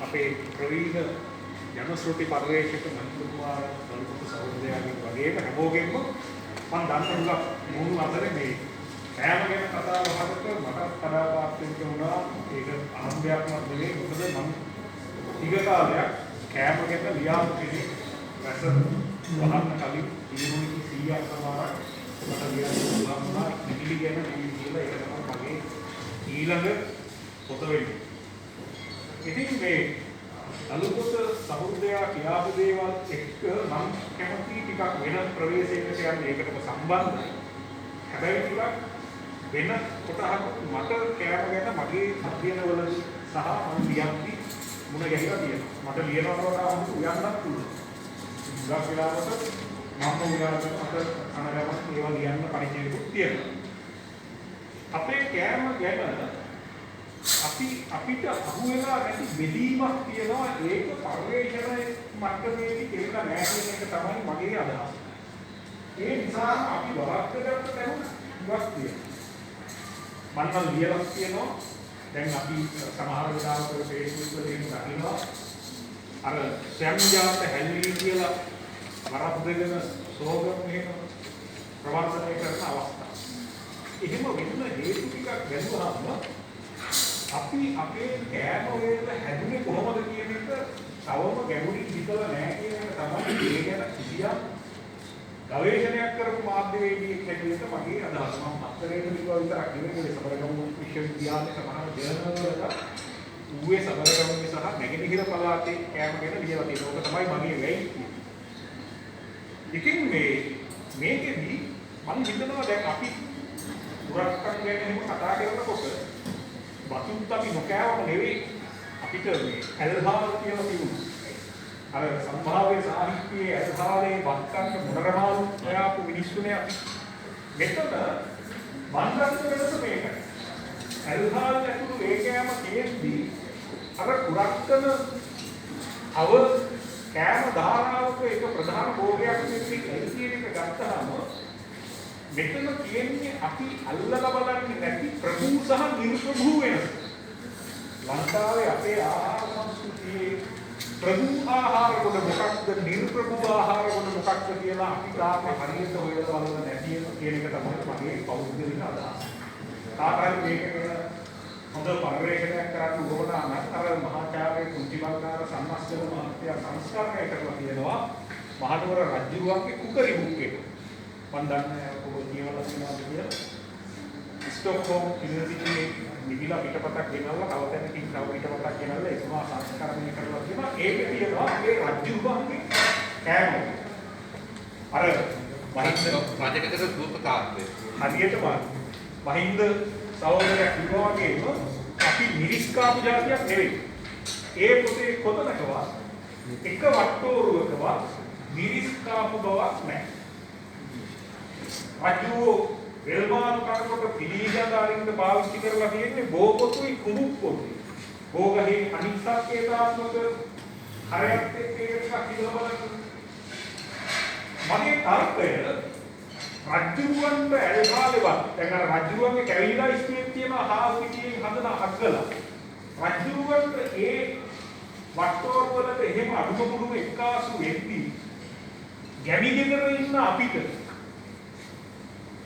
අපේ ප්‍රවීණ ජනශ්‍රුති පරිවේශක මන්ත්‍රීතුමා දලුපුත් සහෝදරයාගේ වගේම හැමෝගෙම මම දන්න උගක් මොහු අතරේ මේ කෑම ගැන කතා කරනකොට මට කඩාපාත් වෙන්න උනා ඒක ආරම්භයක්ම නෙවෙයි මොකද මම ටික කාලයක් කෑම ගැන ලියාපු කෙනෙක් රස වහන්න කලින් ඉරුණි 100ක් සමාරක් මට ලියන්න පුළුවන් වුණා ඉතිලි ගැන කියලා ඒක තමයි මගේ ඊළඟ පොත වෙන්නේ. ඉතින් මේ අලුත් සහෘදයා කියාපු දේවල් එක්ක මම කැමති ටිකක් වෙන ප්‍රවේශයකට යන්න ඒකටම සම්බන්ධයි. හැබැයි ටිකක් වෙන කොටහක් මට කෑම ගැන මගේ අධ්‍යයනවලදී සහ මම ලියන්ති මුණ ගැහිලා තියෙනවා. මට ලියනවට වඩා උයන්නත් පුළුවන්. ගොඩක් වෙලාවට මම උයාගෙන මට අනගමන ඒවා ලියන්න පරිචයකුත් තියෙනවා. අපේ කෑම ගැන අපිට අහුවෙලා නැති බෙදීමක් තියෙනවා ඒක පරිවේෂණයේ මට්ටමේදී කියලා නෑ කියන එක තමයි මගේ අදහස. ඒ නිසා අපි වරද්දගත්ත තැන ඉවත් තියෙනවා. මම ලියලා තියෙනවා දැන් අපි සමහර වෙලාවට Facebook වල එහෙම දකිනවා අර සංජාත හැල්ලි කියලා වරද්දගෙන ස්ලෝගන් එකක් ප්‍රවර්තනය කරන අවස්ථාව. එහෙම වෙන්න හේතු ටිකක් ගැඹුරක්ම අපි අපේ කෑම වේල හැදුනේ කොහොමද කියන එක තවම ගැඹුරින් හිතලා නැහැ කියන එක තමයි ඒ ගැන කිසියම් ගවේෂණයක් කරපු මාධ්‍යවේදියෙක් හැටියට මගේ අදහස. මම අත්තරේට කිව්වා විතරක් නෙමෙයි සබරගමු විශ්වවිද්‍යාලයේ සමහර ජර්නල් වල ඌවේ සබරගමුවේ සහ නැගෙනහිර පළාතේ කෑම ගැන ලියලා තියෙනවා. ඒක තමයි මගේ වෙයි. ඉතින් මේකෙදි මම හිතනවා දැන් අපි පුරක්කම් ගැන එහෙම කතා කරනකොට වතුත් අපි නොකෑවම නෙවෙයි අපිට මේ ඇල්හාල් කියලා තියුණා. අර සම්භාව්‍ය සාහිත්‍යයේ ඇල්හාලේ වක්කන්න මොනරමාලු හොයාපු මිනිස්සුනේ අපි. මෙතන මන්දස්ස වෙනස මේකයි. ඇල්හාල් ඇතුළු ඒකෑම තියෙද්දී අර පුරක්කන අව කෑම ධාරාවක එක ප්‍රධාන භෝගයක් විදිහට කියන එක ගත්තාම මෙතන තියෙන්නේ අපි අල්ලලා බලන්නේ නැති ප්‍රභූ සහ නිර්ප්‍රභූ වෙනස. ලංකාවේ අපේ ආහාර සංස්කෘතියේ ප්‍රභූ ආහාර කොට මොකක්ද නිර්ප්‍රභූ ආහාර කොට මොකක්ද කියලා අපි තාම හරියට හොයලා බලන්න නැති කියන එක තමයි මගේ පෞද්ගලික අදහස. තාපරි මේක හොඳ පරිවේෂණයක් කරන්න උවමනා නම් අර මහාචාර්ය කුංචිබංගාර සම්මස්තර මහත්තයා සංස්කරණය කරලා තියෙනවා මහනුවර රජුගේ කුකරි බුක් එක. මම දන්නේ ඔබ කියවලා තියෙනවද කියලා. ස්ටොක්හෝම් යුනිවර්සිටියේ නිවිලා පිටපතක් ගෙනල්ලා තව තැනකින් තව පිටපතක් ගෙනල්ලා ඒකම සංස්කරණය කරලා තියෙනවා. ඒකේ තියෙනවා මේ රජුගේ කෑම. අර මහින්ද රජකගේ සූත්‍රකාරය. හරියටම මහින්ද සහෝදරයා කිව්වා වගේම අපි මිරිස් කාපු જાතියක් නෙවෙයි. ඒ පොතේ කොතනකවත් එක වට්ටෝරුවකවත් මිරිස් කාපු බවක් නැහැ. රජුෝ වෙල්මාන කරනකොට පිළිගඳ අරින්න පාවිච්චි කරලා තියෙන්නේ බෝපොතුයි කුඹුක් පොතුයි. බෝගහේ අනිත්‍යතාවක හරයක් එක්ක එකක් ඉඳලා බලන්න. මගේ තර්කය රජුවන්ට ඇල්හාලෙවත් දැන් අර රජුවන්ගේ කැවිලා ඉස්පියක් තියෙන හාල් පිටියෙන් හදන අග්ගලා රජුවන්ට ඒ වට්ටෝර වලට එහෙම අඩුමකුණු එක්කාසු වෙද්දී ගැමිගෙදර ඉන්න අපිට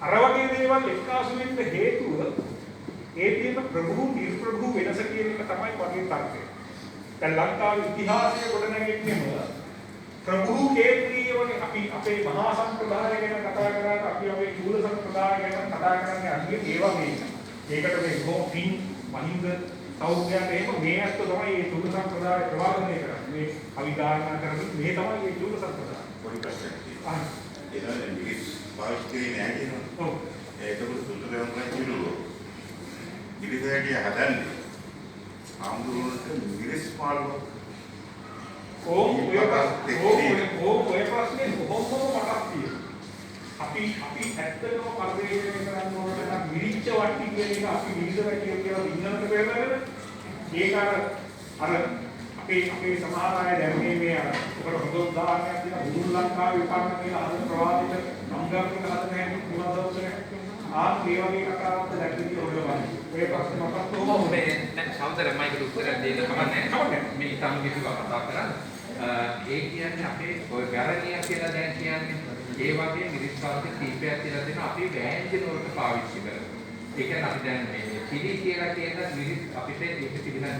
අර වගේ දේවල් එක්කාසු වෙන්න හේතුව ඒ තියෙන ප්‍රභූ නිර්ප්‍රභූ වෙනස කියන එක තමයි මගේ තර්කය. දැන් ලංකාවේ ඉතිහාසය ගොඩනැගෙන්නේම ප්‍රභූ කේන්ද්‍රීයවනේ අපි අපේ මහා සම්ප්‍රදාය ගැන කතා කරාට අපි අපේ චූල සම්ප්‍රදාය ගැන කතා කරන්නේ අන්නේ ඒ වගේ. ඒකට මේ ගෝපින් මහින්ද සෞඛ්‍යයන් එහෙම මේ අත්ත තමයි මේ චූල සම්ප්‍රදාය ප්‍රවාහනය කරන්නේ. මේ අවිධාරණ කරන්නේ මේ තමයි මේ චූල සම්ප්‍රදාය. පොඩි ප්‍රශ්නයක් තියෙනවා. ඒනවා නිවිස් පාවිච්චි නෑ කියනවා. ඔව්. ඒකවල සුදුසුකම් කියනවා. ඉරිදැඩිය හදන්නේ ආම්දුරට නිවිස් පාළුව ඔය ප්‍රශ්නේ කොහොමද මටත් තියෙන්නේ. අපි ඇත්තටම පරිවේෂණය කරන්න ඕනට නම් මිරිච්ච වට්ටි කියන එක අපි විවිධ වැටිය කියලා ඉන්නකට බෙරගෙන ඒක අර අපේ සමහර අය දැන්නේ මේ අර උකට හොඳ උදාහරණයක් තියෙනවා බුදුන් ලංකාවේ විපාක කියලා හදන ප්‍රවාදිත සංගම්මික හදන හැටි පුරාදවසනේ මේ වගේ කතාවක් දැක්කදී ඔය වගේ. ඔය ප්‍රශ්න මතක් කොහොමද මේ දැන් සමහර මයිකට උත්තර දෙන්න කමන්නේ. මේ තමයි යම් කිසිවක් කතා කරන්නේ ඒ කියන්නේ අපේ ඔය ගැරණිය කියලා දැන් කියන්නේ ඒ වගේ මිරිස් පාත්‍ය කීපයක් කියලා දෙන අපි වෑංජන වලට පාවිච්චි කරනවා. ඒ කියන්නේ අපි දැන් මේ පිළි කියලා කියන මිරිස් අපිට ඒක තිබුණා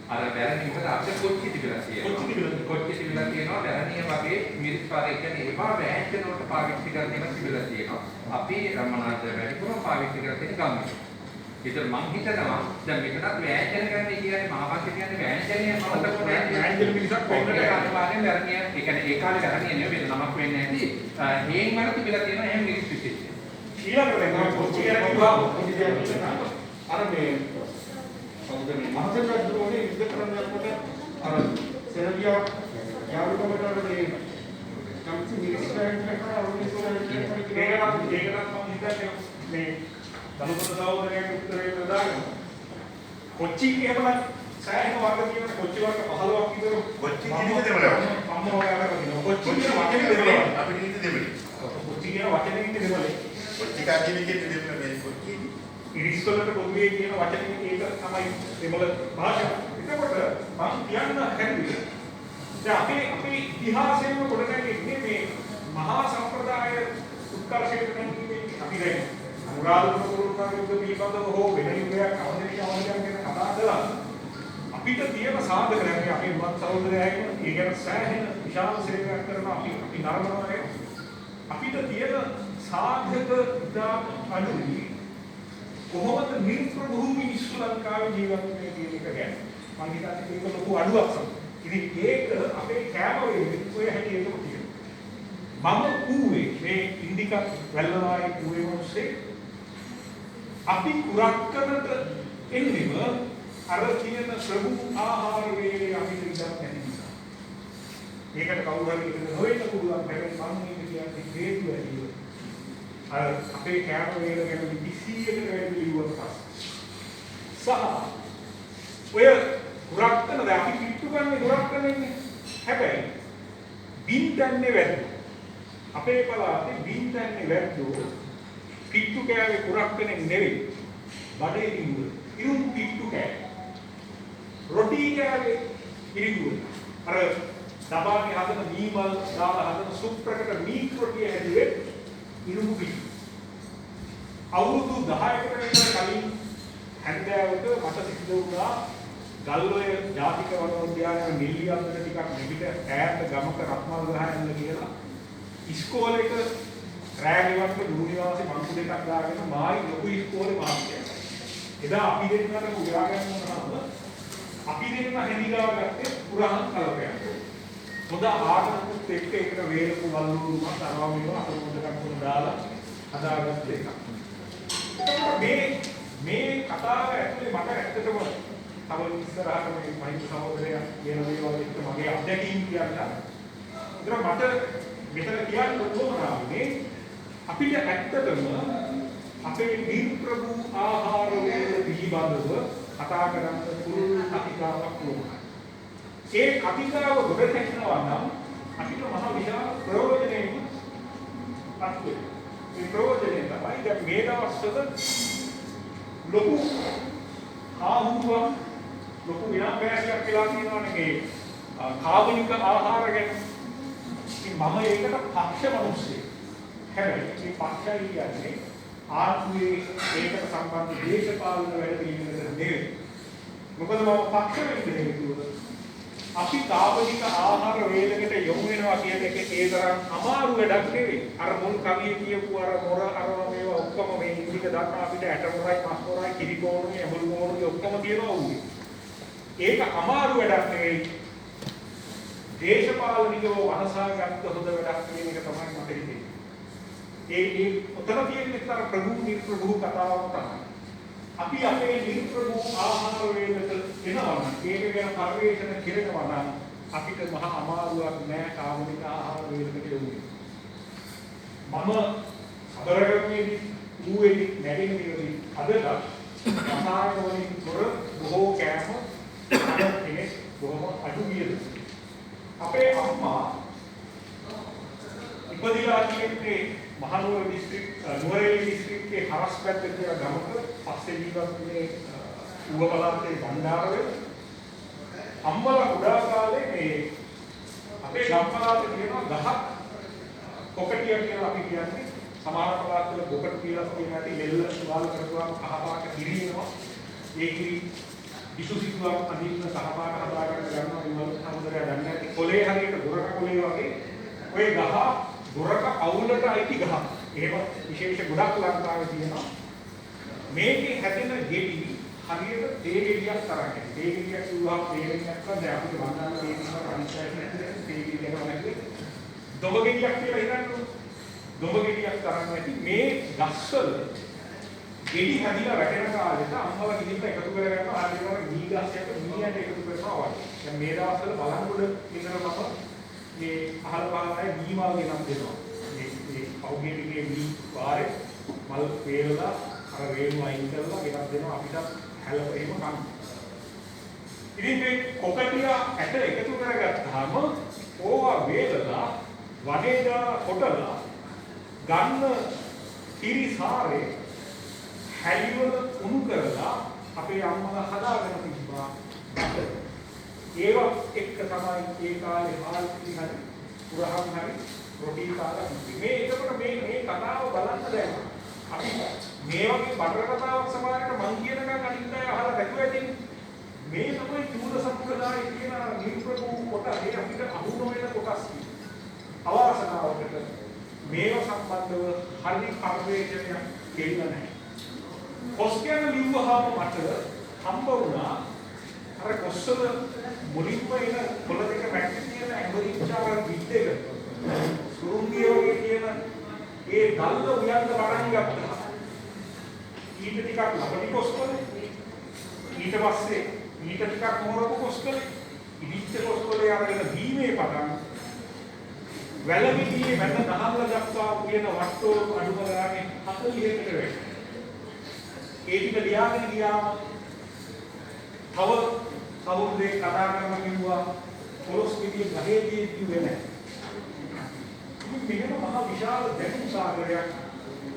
අර වැරණිය මොකද අපිට කොච්චි තිබුණා කියලා. කොච්චි තිබුණා කියනවා වැරණිය වගේ මිරිස් පාත්‍ය කියන්නේ ඒවා වෑංජන වලට පාවිච්චි කරන ඒවා තිබුණා තියෙනවා. අපි රමණාන්ත වැඩිපුරම පාවිච්චි කරලා තියෙන ගම්මිරි. ඒතර මං හිතනවා දැන් මෙතනත් වෑංජන ගන්න කියන්නේ මහාවාක්‍ය කියන්නේ වෑංජනය මොකටද වෑංජන මිනිසක් වෙන්නට අනිවාර්යෙන් වැරණිය ඒ කියන්නේ ඒ කාලේ වැරණිය නෙවෙයි වෙන නමක් වෙන්නේ නැති හේන් වල තිබිලා තියෙන එහෙම මිරිස් විශේෂය. ඊළඟට මම කොච්චි කියන කිව්වා අර මේ සමුදේ මහසෙන් රජුගේ යුද්ධ කරන්න යනකොට අර සෙර්බියා යාළුකමට මේ කම්සි මිරිස් වෑංජන කරා ඒකත් මම හිතන්නේ මේ දලුපත සහෝදරයාගේ උත්තරේ ප්‍රදාන කොච්චි කියපම සෑහෙන වර්ග කියන කොච්චි වර්ග 15ක් විතර කොච්චි කියන දෙමළ අම්මෝ ගාලා කියනවා කොච්චි කියන වචනේ දෙමළ අපිට හිත දෙමළ කොච්චි කියන වචනේ ඉන්නේ දෙමළ කොච්චි කාදී විදිහට දෙමළ මේ කොච්චි ඉරිස් වලට පොදුවේ කියන වචනේ ඒක තමයි දෙමළ භාෂාව. එතකොට මම කියන්න හැදුවේ දැන් අපේ ඉතිහාසයෙන්ම ගොඩනැගෙන්නේ මේ මහා සම්ප්‍රදාය උත්කර්ෂයට නැගීමේ අපි දැන් මුරාදුන කුරුකාගේ යුද්ධ පිළිබඳව හෝ වෙන යුගයක් අවධානය ගැන කතා කළා. අපිට තියෙන සාධක නැහැ අපේ මත් සහෝදරයන් ඒ ගැන සෑහෙන විශාල සේවයක් කරන අපි නරඹනවා. අපිට තියෙන සාධක ඉදා අනුයි කොහොමද නිර්ප්‍රභූ මිනිස්සු ලංකාවේ ජීවත් වෙන්නේ කියන එක ගැන මම හිතන්නේ ඒක ලොකු අඩුවක් තමයි. ඉතින් ඒක අපේ කැමරේ ඔය හැටියට තියෙනවා. මම ඌවේ මේ ඉන්දිකා වැල්ලවායේ ඌවේ මොස්සේ අපි කුරක්කනට එන්නෙම අර කියන ප්‍රභූ ආහාර වේලේ අපිට ඉඳන් නැති නිසා. ඒකට කවුරු හරි ඉගෙන නොවෙන්න පුළුවන් හැබැයි මම මේ කියන්නේ හේතුව ඇතිව. අර අපේ කෑම වේල ගැන 20කට වැඩි ලියුවක් පස්සේ. සහ ඔය කුරක්කන දැන් අපි පිටු ගන්න කුරක්කනෙන්නේ. හැබැයි බින්දන්නේ වැඩි. අපේ පළාතේ බින්දන්නේ වැඩි. පිට්ටු කෑවේ කුරක්කනේ නෙවෙයි. බඩේ දිනුව. ඉරුම් පිට්ටු කෑවේ. රොටි කෑවේ ඉරිදුව. අර දබාගේ හදන මීමල් දාලා හදන සුප් ප්‍රකට මීට් රොටිය හැදුවේ ඉරුම් පිට්ටු. අවුරුදු 10කට විතර කලින් හැන්දෑවට මට සිද්ධ වුණා ගල්ඔය ජාතික වනෝද්‍යානයේ නිල්ලියන්තර ටිකක් මෙපිට ඈත ගමක රත්මල් ගහන්න කියලා ඉස්කෝලේක රෑගිවන්ට ගුරුනිවාසේ මංකු දෙකක් දාගෙන මායි ලොකු ඉස්කෝලේ මාස්ටර්. එදා අපි දෙන්නට පුරා ගන්න මොනවද? අපි දෙන්න හැදිලා ගත්තේ පුරාණ කලපයක්. හොඳ ආගමකුත් එක්ක එකට වේලපු වල්ලුරුමක් අරවා මේවා අර පොඩ්ඩක් උන් දාලා හදාගත්ත එකක්. මේ කතාව ඇතුලේ මට ඇත්තටම තව ඉස්සරහට මේ මහින්ද සහෝදරයා කියන දේවල් එක්ක මගේ අත්දැකීම් කියන්න. ඒතර මට මෙතන කියන්න උවමනාවේ අපිට ඇත්තටම අපේ නිර්ප්‍රභූ ආහාර වේල පිළිබඳව කතා කරන්න පුළුවන් කතිකාවක් ඕනයි. ඒ කතිකාව ගොඩනැගෙනවා නම් අපිට මහ විශාල ප්‍රයෝජනෙක අත්වේ. මේ ප්‍රයෝජනය තමයි දැන් මේ දවස්වල ලොකු ආහුරුවක් ලොකු විනාශයක් කියලා කියනවනේ මේ කාබනික ආහාර ගැන. ඉතින් මම ඒකට පක්ෂ මිනිස්සෙක්. හැබැයි මේ පක්ෂය කියන්නේ ආත්මයේ ඒකට සම්බන්ධ දේශපාලන වැඩ පිළිවෙලකට නෙවෙයි. මොකද මම පක්ෂ වෙන්නේ හේතුව අපි කාබනික ආහාර වේලකට යොමු වෙනවා කියන එක ඒ තරම් අමාරු වැඩක් නෙවෙයි. අර මුල් කවියේ කියපු අර මොර අරව මේවා ඔක්කොම මේ ඉන්දික දක්වා අපිට ඇට මොරයි මස් මොරයි කිරි කෝණුයි ඇඹුල් කෝණුයි ඔක්කොම තියෙනවා උනේ. ඒක අමාරු වැඩක් නෙවෙයි. දේශපාලනිකව වනසා ගත්ත හොඳ වැඩක් කියන එක තමයි මට හිතෙන්නේ. ඒ උතර තියෙන්නේ තර ප්‍රභූ නිර්ප්‍රභූ කතාවක් තමයි. අපි අපේ නිර්ප්‍රභූ ආහාර වේලකට එනවා නම් ඒක ගැන පරිවේෂණ කෙරෙනවා නම් අපිට මහා අමාරුවක් නෑ කාබනික ආහාර වේලකට යොමු වෙන්න. මම සතරගමේදී ඌවේදී නැගෙනහිරදී අදට ආහාර වලින් තොර බොහෝ කෑම අර කෙනෙක් බොහොම අඩු වියද. අපේ අම්මා ඉපදිලා තියෙන්නේ මහනුවර දිස්ත්‍රික් නුවරඑළිය දිස්ත්‍රික්කයේ හරස්පැත්ත කියලා ගමක පස්සේ ජීවත් වුණේ ඌව පළාතේ බණ්ඩාරවල. අම්මලා කුඩා කාලේ මේ අපේ ගම්පලාතේ තියෙන ගහක් කොකටිය කියලා අපි කියන්නේ සමහර පළාත්වල කොකට කියලා කියන ඇති ලෙල්ල සුවාල කරපුවාම කහපාට කිරි එනවා. ඒ කිරි විසුසිතුවක් අඳින්න කහපාට හදාගන්න ගන්නවා විමල් සමුද්‍රය දන්නේ නැති කොලේ හරියට ගොරක කොලේ වගේ ওই ගහ ගොරක අවුලට අයිති ගහ. එහෙම විශේෂ ගොඩක් ලංකාවේ තියෙනවා. මේකේ හැදෙන ගෙඩි හරියට තේ ගෙඩියක් තරම්. තේ ගෙඩියක් කිව්වහම තේ ගෙඩියක් දැන් අපිට වන්දනා තේ ගෙඩියක් අනිත්‍යයක් නැහැ. තේ ගෙඩියක් නැති. දොඹ ගෙඩියක් කියලා හිතන්නකො. දොඹ ගෙඩියක් තරම් නැති මේ ගස්වල ගෙඩි හැදිලා වැටෙන කාලෙට අම්මලා ගිහින් එකතු කරගන්නවා ආයෙත් මී ගස්යක මීයට එකතු කරනවා වගේ. දැන් මේ දවස්වල බලන්කොඩ ඉඳලා මම මේ අහල පහලයි මී මල් ගෙනත් දෙනවා. මේ පෞගේටිගේ මී වාරේ මල් වේලලා අර වේලු අයින් කරලා ගෙනත් දෙනවා අපිට හැලප එහෙම කන්න. ඉතින් මේ කොකටිය ඇට එකතු කරගත්තාම ඕවා වේලලා වඩේ දාලා කොටලා ගන්න කිරිසාරේ හැලිවල උණු කරලා අපේ අම්මලා හදාගෙන තිබ්බා. ඒවත් එක්ක තමයි ඒ කාලේ හාල් කිරි හරි පුරහම් හරි රොටි කාලා මේ එතකොට මේ කතාව බලන්න දැන් අපි මේ වගේ බටර කතාවක් සමහරකට මං කියනකම් අනිත් අය අහලා දැකුවා ඇතිනේ. මේ තමයි චූල සම්ප්‍රදායේ කියන නිර්ප්‍රභූ කොට ඒ අපිට අහු නොවන කොටස් තියෙනවා. අවාසනාවකට මේව සම්බන්ධව හරි පරිවේෂණයක් දෙන්න නැහැ. කොස්කේන ලිව්වහම මට හම්බ වුණා අර කොස්සල මුලින්ම එන කොළ දෙක මැටි තියෙන ඇඹරිච්චාව විද්දේක සුරුංගිය වගේ කියන ඒ දල්ල උයන්න පටන් ගත්තා. ඊට ටිකක් ලබඩි කොස්කල ඊට පස්සේ ඊට ටිකක් මොරපු කොස්කල ඉදිච්ච කොස්කලේ අරගෙන දීමේ පටන් වැලමිටියේ වැඳ දහල්ල දක්වා කියන වට්ටෝ අඩුම ගානේ 40කට වැඩි. ඒ ටික ලියාගෙන ගියාම තව කවුරුදේ කතා කරන කිව්වා පොලොස් පිටියේ ගහේදී කිව්වේ නැහැ. මෙහෙම මහා විශාල දැනුම් සාගරයක්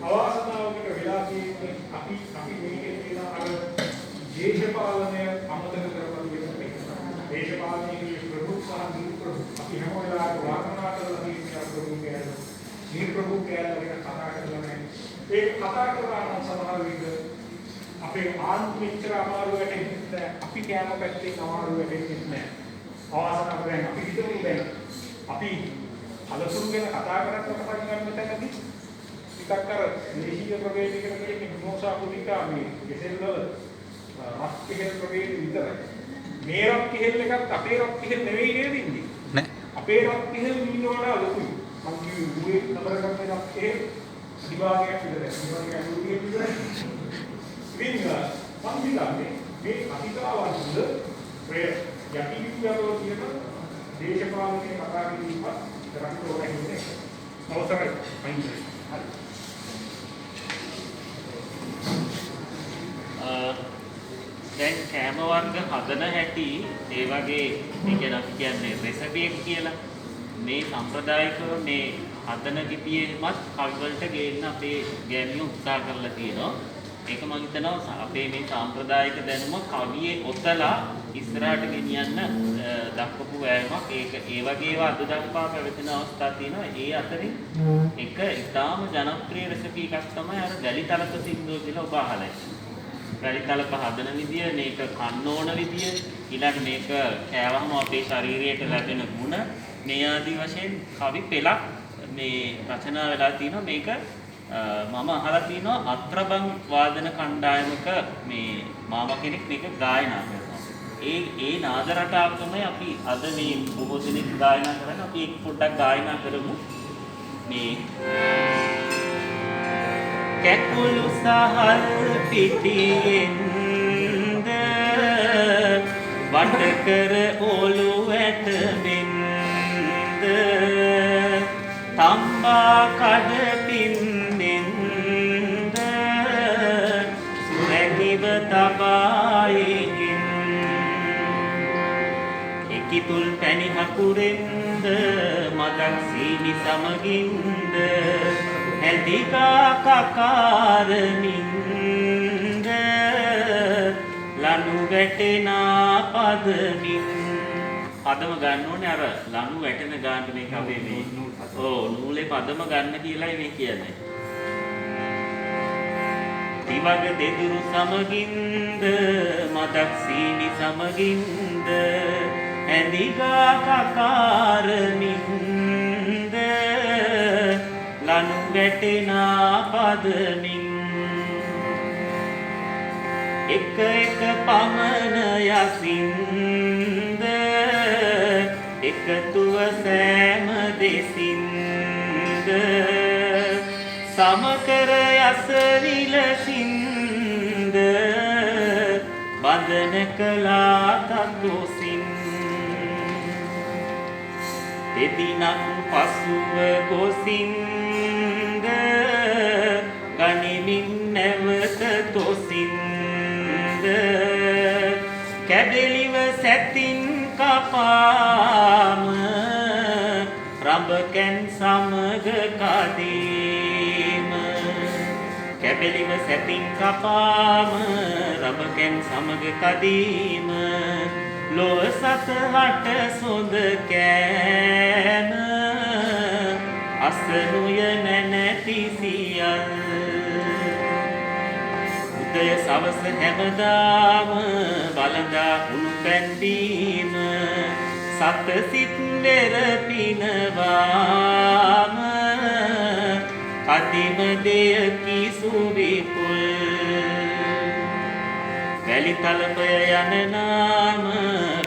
අවාසනාවකට වෙලා තියෙන්නේ අපි මේකේ තියෙන අර දේශපාලනය අමතක කරලා තියෙන දේශපාලනයේ ප්‍රමුඛ සහ නිර්ප්‍රභූ අපි හැම වෙලාවෙම වාර්තා කරලා තියෙන ප්‍රමුඛ කෑල්ල නිර්ප්‍රභූ කෑල්ල ගැන කතා කරලා නැහැ. ඒක කතා කරලා නම් සමහර විට අපේ ආන්තික අමාරු වෙන්නේ අපි කෑම පැත්තේ අමාරු වෙන්නේ නැහැ. අවාසනාවට දැන් අපි හිතමු දැන් අපි අලසුරු ගැන කතා කරද්දී පටන් ගන්න තැනදී ටිකක් අර දේශීය ප්‍රවේදයකට කියන්නේ මොසා පුලිකා මේ කෙසෙල්වල රක් කෙහෙල් ප්‍රවේද විතරයි. මේ රක් කෙහෙල් එකත් අපේ රක් කෙහෙල් නෙවෙයි නේද ඉන්නේ? නෑ. අපේ රක් කෙහෙල් ඊට වඩා ලොකුයි. මම කිව්වේ නතර කරන රක් කෙහෙල් විභාගයක් විතරයි. විභාගයක් විතරයි. ඉතින් මම හිතන්නේ මේ අතිකාවන්ද ඔය යටිවිද්‍යාවල තියෙන දේශපාලනයේ කතා කිරීමත් කරන්න ඕනේ නේ. අවසරයි. හරි. දැන් කෑම වර්ග හදන හැටි ඒ වගේ කියන අපි කියන්නේ රෙසිපි එක කියලා මේ සම්ප්‍රදායිකව මේ හදන කිපියෙමත් කවි වලට ගේන්න අපේ ගෑණියෝ උත්සාහ කරලා තියෙනවා. ඒක මම හිතනවා අපේ මේ සාම්ප්‍රදායික දැනුම කවියේ ඔතලා ඉස්සරහට ගෙනියන්න දක්වපු වෑයමක්. ඒක ඒ වගේ ඒවා අද දක්වා පැවතෙන අවස්ථා තියෙනවා. ඒ අතරින් එක ඉතාම ජනප්‍රිය රෙසිපි එකක් තමයි අර වැලිතලප සින්දුව කියලා ඔබ අහලා ඉන්නේ. වැලිතලප හදන විදිය, මේක කන්න ඕන විදිය, ඊළඟ මේක කෑවහම අපේ ශරීරයට ලැබෙන ගුණ මේ ආදී වශයෙන් කවි පෙළක් මේ රචනා වෙලා තිනවා. මේක මම අහලා තිනවා අත්‍රබන් වාදන කණ්ඩායමක මේ මාමා කෙනෙක් මේක ගායනා කරනවා. ඒ නාද රටාව තමයි අපි අද මේ බොහෝ දෙනෙක් ගායනා කරන්නේ. අපි ඒක පොඩ්ඩක් ගායනා කරමු. මේ කැකුළු සහල් පිටියෙන්ද වට කර ඔලු ඇට බින්ද තම්බා කඩ පින්නෙන්ද සුරැකිව තබායිකින් එකිතුල් පැණි හකුරෙන්ද මදක් සීනි සමගින්ද ඇතිකා කකාරමින්ද ලනු වැටෙනා පදමින් පදම ගන්න ඕනේ අර ලනු වැටෙන ගානට මේක අපේ මේ ඔව් නූලේ පදම ගන්න කියලායි මේ කියන්නේ. දිවග දෙදුරු සමගින්ද මදක් සීනි සමගින්ද ඇඳිගා කකාරමින්ද ලනු වැටෙන පදමින් එක එක පමණ යසින්ද එකතුව සෑම දෙසින්ද සමකර යස විලසින්ද බඳන කළා තත්ොසින් දෙදිනක් පසුව ගොසින්ද ගනිමින් නැවත තොසින්ද කැබෙලිව සැතින් කපාම රඹකැන් සමග කදීම කැබෙලිව සැතින් කපාම රඹකැන් සමග කදීම ලොව සතවට සොඳ කෑම අසනුය නැනැති සියල් උදය සවස හැමදාම බලඳා උණු පැන්දීම සත සිත් වෙර පිනවාම කදිම දෙයකි සුවිපුල් වැලි තලපය යන නාම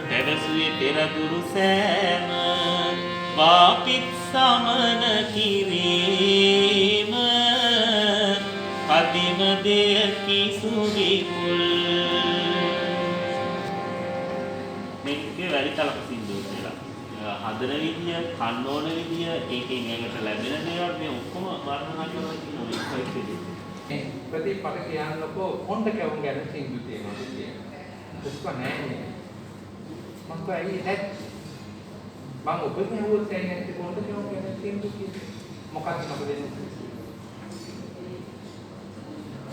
පැවසුවේ පෙරදුරු සෑම වාපිත් සමන කිරීම කදිම දෙයකි සුවිපුල් මේක වැලි තලප සින්දුව කියලා හදන විදිය කන්න ඕන විදිය ඒකෙන් එකට ලැබෙන දේවල් මේ ඔක්කොම වර්ණනා කරලා තියෙනවා ප්‍රතිපල කියන්නකෝ කොණ්ඩ කැවුම් ගැන සින්දු තියෙනවා කියන්නේ. දුක්ක නැහැ. මම කොයි නැත්. මම ඔබට හෙව්වොත් කියන්නේ කොණ්ඩ කැවුම් ගැන සින්දු කියන්නේ. මොකක්ද මම දෙන්නේ?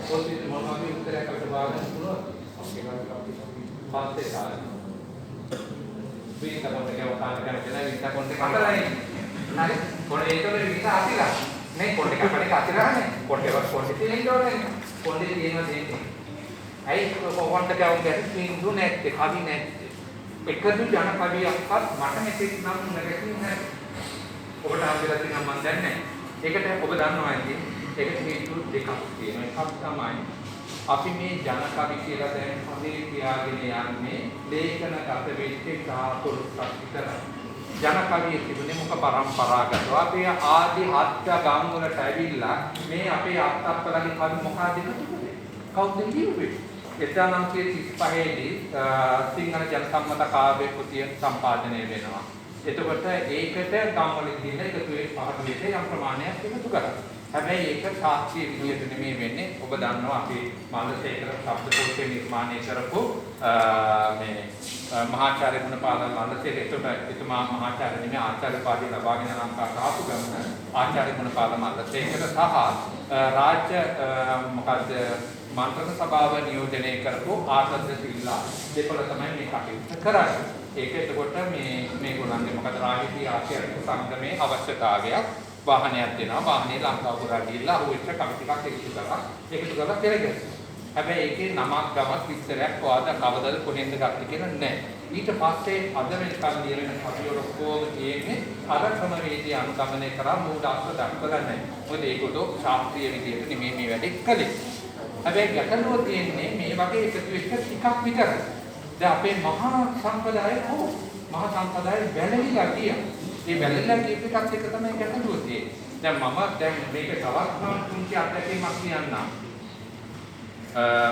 පොතේ මොනවද උත්තරයක් අපිට වාගන්න පුළුවන්? අපේ පාස්සේ කාලේ. විතර කොණ්ඩ කැවුම් කාට කරගෙන විතර කොණ්ඩ කතරයි. හරි. කොණ්ඩ ඒකවල විතර අතිලා. नहीं कोटे का पड़े काती रहा है कोटे बस कोटे से नहीं डर है कोटे तीन में देते आई तो कोटे क्या होंगे तीन दो नेट दिखा भी नेट एक तो जाना कभी आपका मार्ट में से नाम नेगेटिव है ओबटा आप जरा तीन मंदर ने एक है ओबदान नो आएंगे एक है तो देखा ये मैं सब सामान आप में जाना का भी किया जाता है हमें किया गया यार में लेकिन काते बेचे का तो तरह ජන කවිය තිබුණේ මොක පරම්පරාගතව අපේ ආදි හත්ත ගම් වලට ඇවිල්ලා මේ අපේ අත්තප්පලගේ කවි මොකක්ද තිබුණේ කවුද ලියුවේ 1935 දී සිංහල ජන සම්මත කාව්‍ය කෘතිය සම්පාදනය වෙනවා එතකොට ඒකට ගම් වල ගිහින් එකතු වෙන පහට විතර යම් ප්‍රමාණයක් එකතු කරා හැබැයි ඒක ශාස්ත්‍රීය විදියට නෙමෙයි වෙන්නේ ඔබ දන්නවා අපේ මානසික ශබ්දකෝෂය නිර්මාණය කරපු මේ මහාචාර්ය ගුණපාල මල්ලසේ එතුමා මහාචාර්ය නෙමෙයි ආචාර්ය පාඩිය ලබාගෙන ලංකාවට ආපු ගමන ආචාර්ය ගුණපාල මල්ලසේ එකට සහ රාජ්‍ය මොකද මන්ත්‍රණ සභාව නියෝජනය කරපු ආසද්ද සිල්ලා දෙපළ තමයි මේ කටයුත්ත කරන්නේ. ඒක එතකොට මේගොල්ලන්ගේ මොකද රාජකීය ආශ්‍රය සංගමේ අවශ්‍යතාවයක් වාහනයක් දෙනවා. වාහනේ ලංකාව පුරා ගිහිල්ලා හුවෙච්ච කමිටි එකතු කරලා පෙරගෙන. හැබැයි ඒකේ නමක් ගමක් විස්තරයක් වාද කවදද කොහෙන්ද ගත්තේ කියලා නැහැ. ඊට පස්සේ අද වෙනකන් ලියන කවිවල කොහොම තියෙන්නේ අර ක්‍රමවේදී අනුගමනය කරා මූලාශ්‍ර දක්වලා නැහැ. මොකද ඒකට ශාස්ත්‍රීය විදියට නෙමෙයි මේ වැඩේ කළේ. හැබැයි ගැටලුව තියෙන්නේ මේ වගේ එකතු වෙච්ච ටිකක් විතරයි. දැන් අපේ මහා සම්ප්‍රදාය මහා සම්ප්‍රදාය වැළලීලා ගියා. මේ වැළලීලා ගියපු එකත් එක තමයි ගැටලුව තියෙන්නේ. දැන් මම දැන් මේක තවත් පුංචි අත්දැකීමක් කියන්නම්.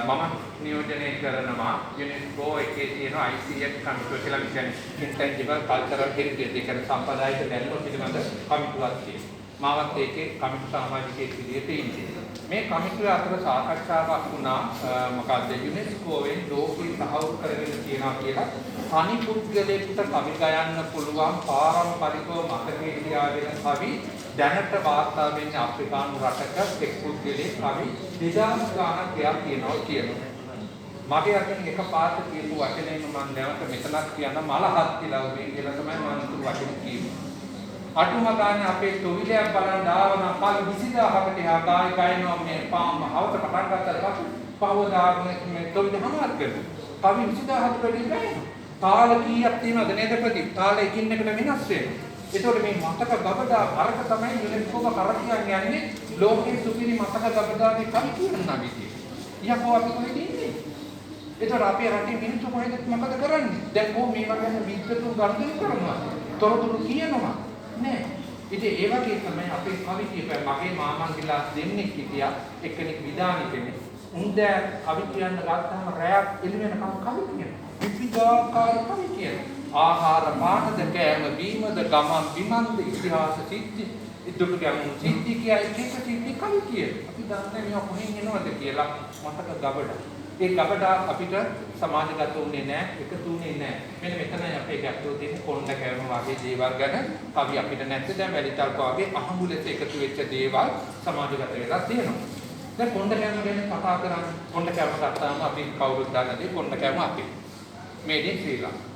මම නියෝජනය කරනවා යුනෙස්කෝ එකේ තියෙන ICF කමිටුව කියලා කියන්නේ ඉන්ටැන්ජිබල් කල්චරල් හෙරිටේජ් ඒක සම්ප්‍රදායික දැනුම පිළිබඳ කමිටුවක් තියෙනවා. මාවත් ඒකේ කමිටු සමාජිකයෙක් විදිහට ඉන්නේ. මේ කමිටුව අතර සාකච්ඡාවක් වුණා මොකද්ද යුනෙස්කෝවෙන් ලෝකී සහවුරු කරගෙන තියනවා කියලා තනි පුද්ගලයෙකුට කවි ගයන්න පුළුවන් පාරම්පරිකව මතකයේ තියාගෙන කවි දැනට වාර්තා වෙන්නේ අප්‍රිකානු රටක එක් පුද්ගලයෙක් කවි 2000 ගානක් ගියා කියනවා කියනවා. මගේ අතින් එකපාරට කියපු වචනේම මම නැවත මෙතනක් කියන මලහත් කියලා උදේ කියලා තමයි මම හිතුව වචනේ කිව්වේ. අටුම ගන්න අපේ තොවිලයක් බලන් ආවනම් කාල 20000කට එහා ගායි ගයිනවා මේ පාම හවස පටන් ගත්තා පහවදා මේ තොවිල හමාර කරනවා. කවි 20000කට වැඩි ගයිනවා. තාල කීයක් තියෙනවද නේද ප්‍රති? තාල එකින් එකට වෙනස් වෙනවා. ඒතකොට මේ මතක ගබඩා අරක තමයි යුනෙස්කෝම කරකියන් යන්නේ ලෝකයේ සුපිරි මතක ගබඩාවේ කවි කියනවා විදියට. යකෝ අපි කොහෙද ඉන්නේ? ඒතකොට අපේ රටේ මිනිස්සු කොහෙද මොකද කරන්නේ? දැන් කොහොම මේ වගේ විද්‍යුතුන් ගනුදෙනු කරනවා. තොරතුරු කියනවා. නෑ. ඉතින් ඒ වගේ තමයි අපේ කවි කියපේ මගේ මාමන්ගිලා දෙන්නෙක් හිටියා එක්කෙනෙක් විදානි කෙනෙක්. උන්ද කවි කියන්න ගත්තාම රැයක් එළි වෙනකම් කවි කියනවා. විවිධාකාර කවි කියනවා. ආහාර පානද කෑම බීමද ගමන් බිමන්ද ඉතිහාස සිද්ධි ඉදුරු ගමන් සිද්ධි කියයි එක සිද්ධි කවි කියනවා. අපි දන්නේ මේවා කොහෙන් එනවද කියලා මතක ගබඩා. ඒ ගබඩා අපිට සමාජගත වුණේ නැහැ, එකතු වුණේ නැහැ. මෙන්න මෙතනයි අපේ ගැටලුව තියෙන්නේ කොණ්ඩ කෑම වගේ දේවල් ගැන කවි අපිට නැත්නම් දැන් වැලිතල්ප වගේ අහඹු ලෙස එකතු වෙච්ච දේවල් සමාජගත වෙලා තියෙනවා. දැන් කොණ්ඩ කෑම ගැන කතා කරන්නේ කොණ්ඩ කෑම ගත්තාම අපි කවුරුත් දන්නදී කොණ්ඩ කෑම අපි මේදී ශ්‍රී ලංකාව.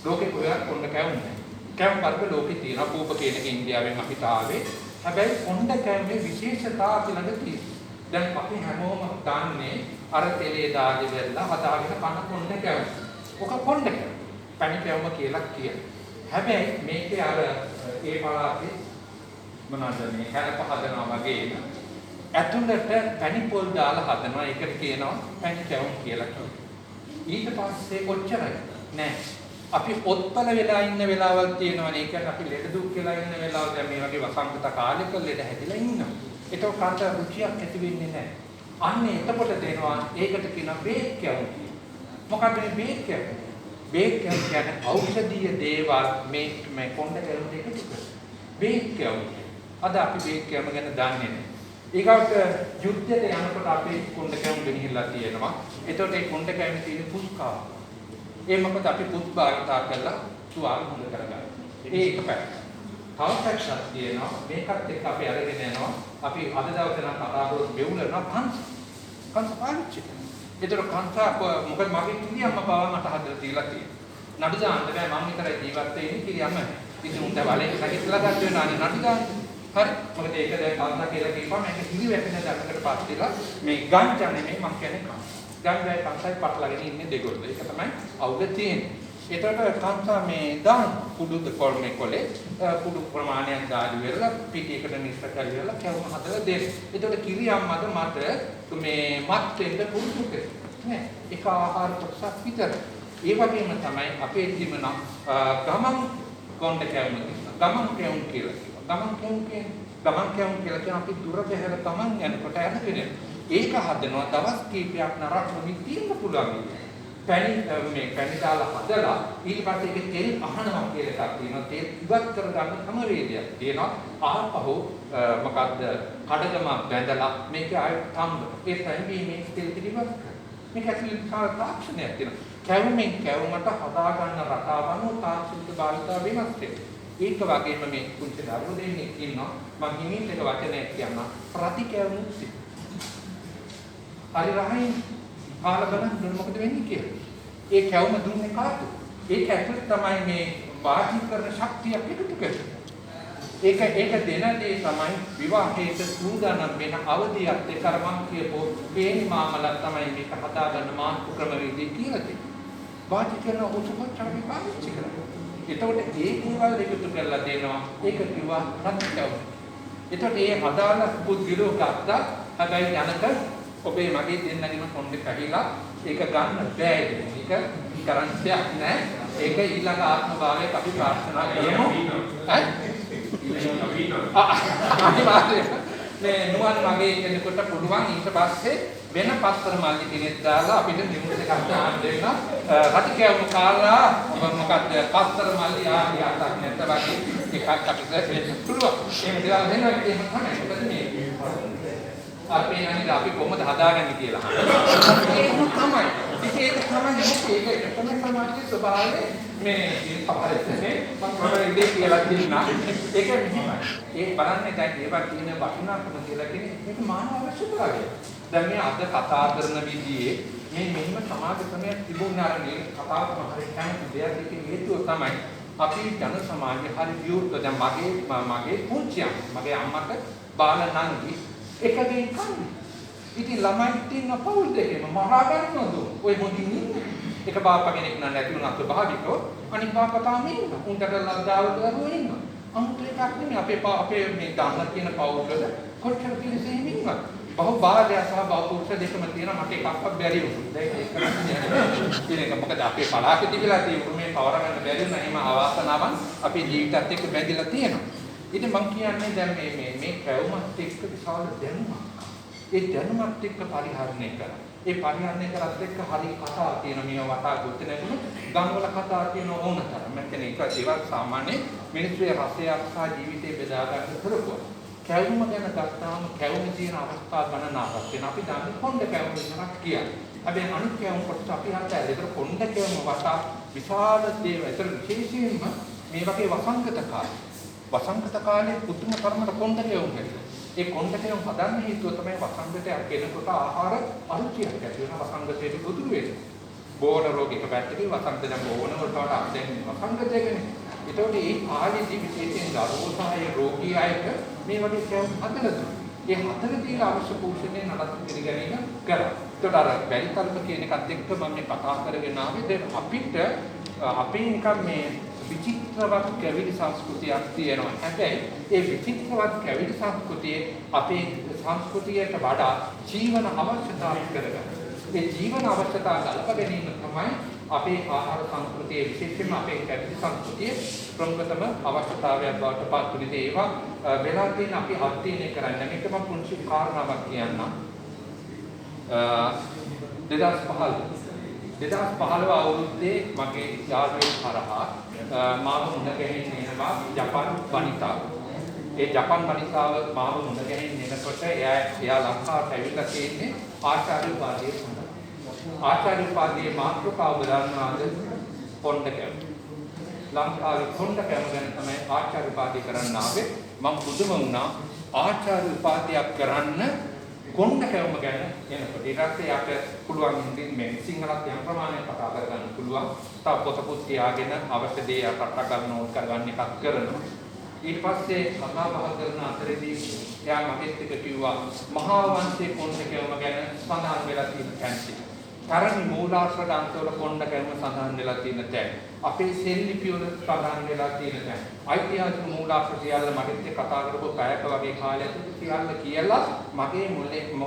ලෝකේ කොහෙවත් කොණ්ඩ කෑම නැහැ. කෑම වර්ග ලෝකේ තියෙනවා. කූප කියන ඉන්දියාවෙන් අපිට ආවේ. හැබැයි කොණ්ඩ කෑමේ විශේෂතාව ළඟ තියෙනවා. දැන් අපි හැමෝම දන්නේ අර තෙලේ දාගෙන වෙලා හදාගෙන කන කොණ්ඩ කෑම. ඔක කොණ්ඩ කෑම. පැණි කෑම කියලා කියන. හැබැයි මේකේ අර ඒ පළාතේ මොනවාද මේ හැරප හදනවා වගේ ඇතුළට පැණි පොල් දාලා හදනවා. ඒකට කියනවා පැණි කෑම කියලා කියනවා. ඊට පස්සේ කොච්චරයි නෑ අපි ඔත්පල වෙලා ඉන්න වෙලාවල් තියෙනවනේ. ඒ කියන්නේ අපි ලෙඩ දුක් කියලා ඉන්න වෙලාව දැන් මේ වගේ වසංගත කාලෙක ලෙඩ හැදිලා ඉන්නවා. ඒක කාට රුචියක් ඇති වෙන්නේ නැහැ. අන්න එතකොට දෙනවා ඒකට කියන බේක් කැවුම්. මොකක්ද මේ බේක් කැවුම්? බේක් කැවුම් කියන්නේ ඖෂධීය දේවල් මේ කොණ්ඩ කැවුම් දෙක ටික. බේක් කැවුම්. අද අපි බේක් කැවුම් ගැන දන්නේ නැහැ. ඊගොල්ලෝ යුද්ධයට යනකොට අපි කොණ්ඩ කැවුම් ගෙනහිල්ලා තියෙනවා. එතකොට මේ කොණ්ඩ කැවුම් තියෙන පුස්කාව. ඒ මොකද අපි පුත් භාවිතා කරලා තුවාල හොඳ කරගන්න. ඒක පැත්ත. තව පැත්තක් තියෙනවා. මේකත් එක්ක අපි අරගෙන යනවා. අපි අද දවසේ නම් කතා කරලා බෙවුලනවා කංශ පාවිච්චි කරනවා. ඒතර කංශ මොකද මගේ කිරියම්ම බව මට හදලා දීලා තියෙනවා. නඩු දාන්න බෑ මම විතරයි ජීවත් වෙන්නේ කිරියම්ම. ඉතින් උන්ට වලේ නැගිටලා ගන්න වෙනවා නේ නඩු දාන්න. හරි. මොකද ඒක දැන් කංශ කියලා කියපුවා මේක කිරි වැටෙන දඩකට පස්සෙලා මේ ගංජා නෙමෙයි මම කියන්නේ කංශ. ගංජායි කංශයි පටලගෙන ඉන්නේ දෙකොල්ල. ඒක තමයි අවුල තියෙන්නේ. ඒතකොට කංශා මේ දාන කුඩුද කොල්මේ කොලේ කුඩු ප්‍රමාණයක් දාඩි වෙරලා පිටියකට මිශ්‍ර කරලා කැවුම හදලා දෙන්න. ඒතකොට කිරියම්මද මට මේ මත් වෙන්න පුරුදු කරේ. නේ ඒක ආහාර කොටසක් විතර. ඒ වගේම තමයි අපේ ජීවන ගමන් කොණ්ඩ කැවුම ගමන් කැවුම් කියලා කියනවා. ගමන් කැවුම් කියලා කියන අපි දුර බැහැර ගමන් යනකොට ඇරගෙන ඒක හදනවා දවස් කීපයක් නරක නොවි තියෙන්න පුළුවන්. පැණි දාලා හදලා ඊට පස්සේ ඒක තෙල් අහනවා කියලා එකක් තියෙනවා. තෙල් ඉවත් කරගන්න ක්‍රමවේදයක් තියෙනවා. ආපහු මොකද්ද කඩගම බැඳලා මේක ආයෙත් තම්බ. ඒ තැන්වීමේ තෙල් පිළිවත් මේක ඇතුළේ තාක්ෂණයක් තියෙනවා. කැවුමෙන් කැවුමට හදා ගන්න රටාව අනුව තාක්ෂණික භාවිතාව වෙනස් වෙනවා. ඒක වගේම මේ කුංචි දරුවෝ දෙන්නෙක් ඉන්නවා. මම හිමින් එක වචනයක් කියන්න ප්‍රතිකැවුම් හරි රහින් කාලා බලන්න මොකද වෙන්නේ කියලා. ඒ කැවුම දුන්නේ කාටද? ඒක ඇතුළේ තමයි මේ වාචිකරණ ශක්තිය පිටු කරන්නේ. ඒක දෙන දේ තමයි විවාහයට සූදානම් වෙන අවධියත් එක්ක මම කියපෝ පේනි මාමලා තමයි මේක හදාගන්න මාර්ග ක්‍රමවේදී කියලා තියෙන්නේ. වාචිකරණ උසුපච්චාවි පාවිච්චි කරනවා. එතකොට ඒ දේවල් එකතු කරලා දෙනවා. ඒක කිව්වා ප්‍රතිකැවුම. එතකොට ඒ හදාන පුද්ගලෝ ගත්තා. හැබැයි යනක ඔබේ මගේ දෙන්නගෙන කොණ්ඩේ පැහිලා ඒක ගන්න බෑ ඒක කරන්ටයක් නෑ ඒක ඊළඟ ආත්ම භාවයක අපි ප්‍රාර්ථනා කරමු මේ නුවන් මගේ කෙනෙකුට පුළුවන් ඊට පස්සේ වෙන පස්තර මල්ලි කෙනෙක් දාලා අපිට නිමුත් එකක් දාන්න දෙන්න රතිකයම කාලා මොකක්ද පස්තර මල්ලි ආරියක් නැත්ත වගේ එකක් අපිට දෙන්න පුළුවන් එහෙම දාලා දෙනවා එහෙම තමයි මොකද මේ අපි නේද අපි කොහොමද හදාගන්නේ කියලා අහනවා. ඒක තමයි. ඒක තමයි ඒක තමයි සමාජයේ ස්වභාවය මේ පහරන්නේ මම ඉන්නේ කියලා කියනවා. ඒක මෙහෙමයි. ඒ බලන්නේ දැන් ඒවා කියන වටිනාකම කියලා කියන්නේ මේක මානව අවශ්‍යතාවය. දැන් මේ අද කතා කරන විදිහේ මේ මෙහිම සමාජ ක්‍රමයක් තිබුණා අර මේ කතාවම හරියට කැමති දෙයක් ඒකේ හේතුව තමයි අපි ජන සමාජයේ හරි විවෘත දැන් මගේ පුංචියන් මගේ අම්මට බාල නංගි එකකින් කන්නේ. ඉතින් ළමයි තින්න පවුල් දෙකේම මහා ගන්නවද? ඔය මොදින් ඉන්නේ. එක බාප්පා කෙනෙක් නම් නැති වුණත් ස්වභාවිකව අනිත් බාප්පා තාම ඉන්නවා. උන්ට ලද්දාව දරුවෝ ඉන්නවා. අමුතු එකක් නෙමෙයි අපේ මේ ගන්න තියෙන පවුල්වල කොච්චර පිළිසෙමින් ඉන්නවා. බහු බාලය සහ බහුපුරුෂ දෙකම තියෙනවා මට එකක්වත් බැරි වුණා. දැන් ඒක මොකද අපේ පළාතේ තිබිලා තියෙන මේ පවර ගන්න බැරි වුණා. එහෙම අවාසනාවන් අපේ ජීවිතයත් එක්ක බැඳිලා තියෙනවා. ඉතින් මම කියන්නේ දැන් මේ කැවුමත් එක්ක විශාල දැනුමක්. ඒ දැනුමත් එක්ක පරිහරණය කරා. ඒ පරිහරණය කරත් එක්ක හරි කතා තියෙන මේව වටා ගොත නැගුණු ගම්වල කතා තියෙන ඕන තරම්. මම කියන්නේ ඒවත් සාමාන්‍ය මිනිස්සුගේ රසයක් සහ ජීවිතේ බෙදා ගන්න කරපුවා. කැවුම ගැන ගත්තාම කැවුම තියෙන අවස්ථා ගණනාවක් වෙන අපි දන්නේ කොණ්ඩ කැවුම විතරක් කියන්නේ. හැබැයි අනිත් කැවුම් කොටස අපි හරියට ඒතර කොණ්ඩ කැවුම වටා විශාල දේවල්. ඒතර විශේෂයෙන්ම මේ වගේ වසංගත කාලේ පුදුම කර්මකට කොණ්ඩ කැවුම් හැදෙනවා. ඒ කොණ්ඩ කැවුම් හදන්න හේතුව තමයි වසංගතය කෙනෙකුට ආහාර අරුචියක් ඇති වෙන වසංගතයට ගොදුරු වෙන්නේ. බෝන රෝගික පැත්තකින් වසංගත දැන් බෝන වලට වඩා දැන් වසංගතය කියන්නේ. ඒතකොට මේ ආදී විශේෂයෙන් දරුවෝ සහ රෝගී අයට මේ වගේ කැවුම් හදලා ඒ හතරදී අවශ්‍ය පෝෂණය නඩත්තු පිළිගැනීම කරා. ඒතකොට අර බැරිතල්ම කියන එකත් එක්ක මම මේ කතා කරගෙන ආවේ දැන් අපිට අපේ නිකන් මේ විචිත්‍රවත් කැවිලි සංස්කෘතියක් තියෙනවා. හැබැයි ඒ විචිත්‍රවත් කැවිලි සංස්කෘතියේ අපේ සංස්කෘතියට වඩා ජීවන අවශ්‍යතාවය කරගන්න. ඒ ජීවන අවශ්‍යතාව ගලප ගැනීම තමයි අපේ ආහාර සංස්කෘතියේ විශේෂයෙන්ම අපේ කැවිලි සංස්කෘතියේ ප්‍රමුඛතම අවශ්‍යතාවයක් බවට පත් වුණේ. ඒවා වෙලා තියෙන අපි අධ්‍යයනය කරන්න. මේක මම පුංචි කාරණාවක් කියන්නම්. 2015 අවුරුද්දේ මගේ යාළුවෙක් හරහා මාව මුණ ගැහෙන්න එනවා ජපාන් වනිතාව. ඒ ජපාන් වනිතාව මාව මුණ ගැහෙන්න එනකොට එයා ලංකාවට ඇවිල්ලා තියෙන්නේ ආචාර්ය උපාධිය සඳහා. ආචාර්ය උපාධියේ මාතෘකාව දන්නාද කොණ්ඩ කැවුම. ලංකාවේ කොණ්ඩ කැවුම ගැන තමයි ආචාර්ය උපාධිය කරන්න ආවේ. මම පුදුම වුණා ආචාර්ය උපාධියක් කරන්න කොණ්ඩ කැවුම ගැන එනකොට. ඊට යට පුළුවන් ඉතින් මේ සිංහලත් යම් ප්‍රමාණයක් කතා කරගන්න පුළුවන්. තව පොතකුත් තියාගෙන අවශ්‍ය දේ අකට ගන්න ඕන කරගන්න එකක් කරනවා. ඊට පස්සේ කතා බහ කරන අතරේදී එයා මගෙත් එක්ක කිව්වා මහා වංශයේ කොණ්ඩ කැවුම ගැන සඳහන් වෙලා තියෙන කැන්ති. තරණ මූලාශ්‍ර ග්‍රන්ථවල කොණ්ඩ කැවුම සඳහන් වෙලා තියෙන තැන්. අපේ සෙල්ලිපි වල සඳහන් වෙලා තියෙන තැන්. ඓතිහාසික මූලාශ්‍ර සියල්ල මගෙත් එක්ක කතා කරපු පැයක වගේ කාලයක් සියල්ල කියලා මගේ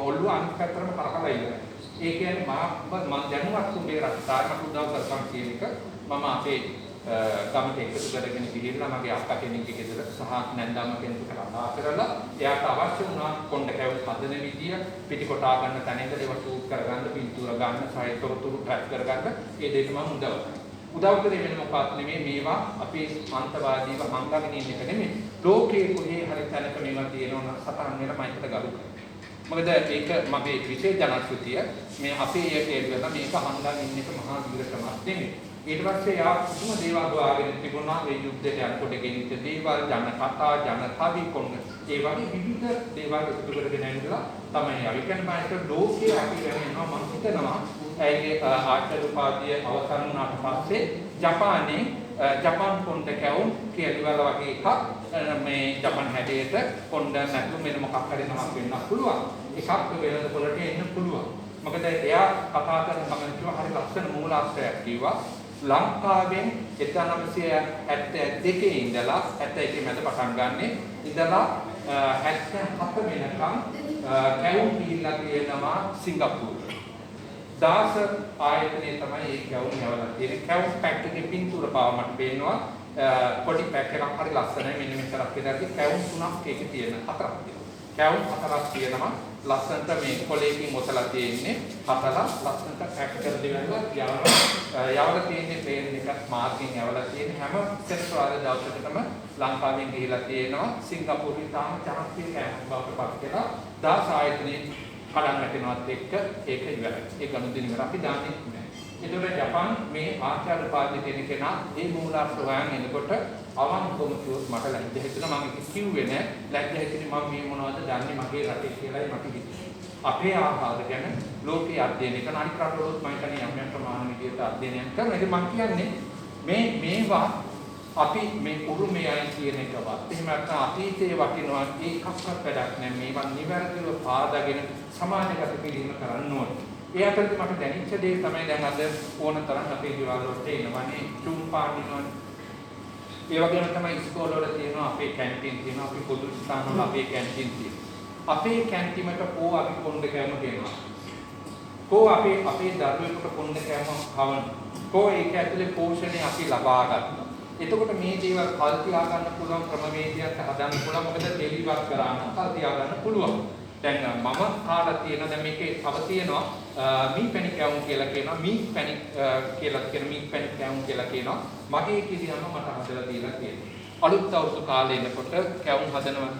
ඔළුව අනිත් පැත්තටම කරකලා ඉන්නවා. ඒ කියන්නේ මම දැනුවත් උඹේ රටාරම උදව් කරපම් කියන එක මම අපේ ගමට එකතු කරගෙන ගිහිල්ලා මගේ අක්කා කෙනෙක්ගේ ගෙදර සහ නැන්දාම කෙනෙකුට කතා කරලා එයාට අවශ්‍ය වුණා කොණ්ඩ කැවුම් හදන විදිය පිටිකොටා ගන්න තැනෙන්ද ඒවා ෂූට් කරගන්න පින්තූර ගන්න සහ තොරතුරු ට්‍රැක් කරගන්න ඒ දෙයට මම උදව් කරේ වෙන මොකක්ද නෙමෙයි මේවා අපේ අන්තවාදීව හංගගෙන ඉන්න එක නෙමෙයි ලෝකයේ කොහේ හරි තැනක මේවා තියෙනවා සතහන් වෙලා මයිකට ගලු කරනවා. මොකද ඒක මගේ විශේෂ ජනශ්‍රුතිය මේ අපේ ඒකේවල මේක හංගගෙන ඉන්න එක මහා විරකමක් නෙමෙයි. ඊට පස්සේ යා පුදුම දේවල් හොයාගෙන තිබුණා ඒ යුද්ධයට යනකොට ගෙනිච්ච දේවල් ජන කතා ජන කවි කොන්න ඒ වගේ විවිධ දේවල් එකතු කරගෙන ඇවිල්ලා තමයි අවිකන් මායික ලෝකයේ අපි වෙනවා මම හිතනවා ඒකේ ආචාර්ය උපාධිය අවසන් වුණාට පස්සේ ජපානයේ ජපාන් කොණ්ඩ කැවුම් කියලා වගේ එකක් මේ ජපාන් හැදේට කොණ්ඩ නැතුව වෙන මොකක් හරි නමක් වෙන්න පුළුවන් එකක් වෙනද පොළට එන්න පුළුවන් මොකද එයා කතා කරන කමෙන්ටුව හරි ලස්සන මූලාශ්‍රයක් කිව්වා ලංකාවෙන් 1972 ඉඳලා 71 මැද පටන් ගන්නෙ ඉඳලා 77 වෙනකම් කැවුම් පිළිලා තියෙනවා සිංගප්පූරුවේ. දාස ආයතනයේ තමයි ඒ කැවුම් යවලා තියෙන්නේ. කැවුම් පැක් එකේ පින්තූර පාව මට පේනවා. පොඩි පැක් එකක් හරි ලස්සනයි. මෙන්න මෙච්චරක් විතරයි කැවුම් තුනක් ඒකේ තියෙන හතරක් තියෙනවා. කැවුම් හතරක් තියෙනවා. ලස්සනට මේ කොලේකින් ඔතලා තියෙන්නේ හතලා ලස්සනට පැක් කරලා දෙවලා යවලා තියෙන්නේ ප්ලේන් එකක් මාර්කින් යවලා තියෙන හැම සෙන්ට්‍රාල් දවසකටම ලංකාවෙන් ගිහිලා තියෙනවා සිංගප්පූරුවේ තාම ජනප්‍රිය කැවුම් බවට පත් වෙලා දාස ආයතනයේ කඩන් වැටෙනවත් එක්ක ඒක ඉවරයි. ඒ ගනුදෙනු ඉවර අපි දන්නේ නැහැ. ඒතකොට ජපාන් මේ ආචාර්ය උපාධිය දෙන කෙනා ඒ මූලාශ්‍ර හොයන් එනකොට අවංකවම කිව්වොත් මට ලැජ්ජ හිතෙනවා මම කිව්වේ නෑ ලැජ්ජ හිතෙන්නේ මම මේ මොනවද දන්නේ මගේ රටේ කියලායි මට හිතෙන්නේ. අපේ ආහාර ගැන ලෝකයේ අධ්‍යයනය කරන අනිත් රටවලුත් මම හිතන්නේ යම් යම් ප්‍රමාණ විදියට අධ්‍යයනයක් කරනවා. ඉතින් මම කියන්නේ මේවා අපි මේ උරුමයයි කියන එකවත් එහෙම නැත්නම් අතීතයේ වටිනවා ඒකක්වත් වැඩක් නැහැ. මේවා නිවැරදිව පාදාගෙන සමාජගත කිරීම කරන්න ඕනේ. ඒ අතරේ මට දැනෙච්ච දේ තමයි දැන් අද ඕන තරම් අපේ දේවල් වලට එනවනේ චුම් පාඩිනවනේ. ඒ වගේම තමයි ඉස්කෝල වල තියෙනවා අපේ කැන්ටින් තියෙනවා අපි පොදු ස්ථාන වල අපේ කැන්ටින් තියෙනවා. අපේ කැන්ටිමට කෝ අපි කොණ්ඩ කෑම ගෙනවා. කෝ අපේ දරුවෙකුට කොණ්ඩ කෑම කවන. කෝ ඒක ඇතුලේ පෝෂණය අපි ලබා ගන්නවා. එතකොට මේ දේවල් කල් තියා ගන්න පුළුවන් ක්‍රමවේදයක් හදන්න පුළුවන්. මොකද දෙලිවත් කරා නම් කල් තියා ගන්න පුළුවන්. දැන් මම කාලා තියෙන දැන් මේකේ තව තියෙනවා මී පැණි කැවුම් කියලා කියනවා. මී පැණි කියලා කියන මී පැණි කැවුම් කියලා කියනවා. මගේ කිරියම මට හදලා දීලා තියෙනවා. අලුත් අවුරුදු කාලේ එනකොට කැවුම් හදනවා.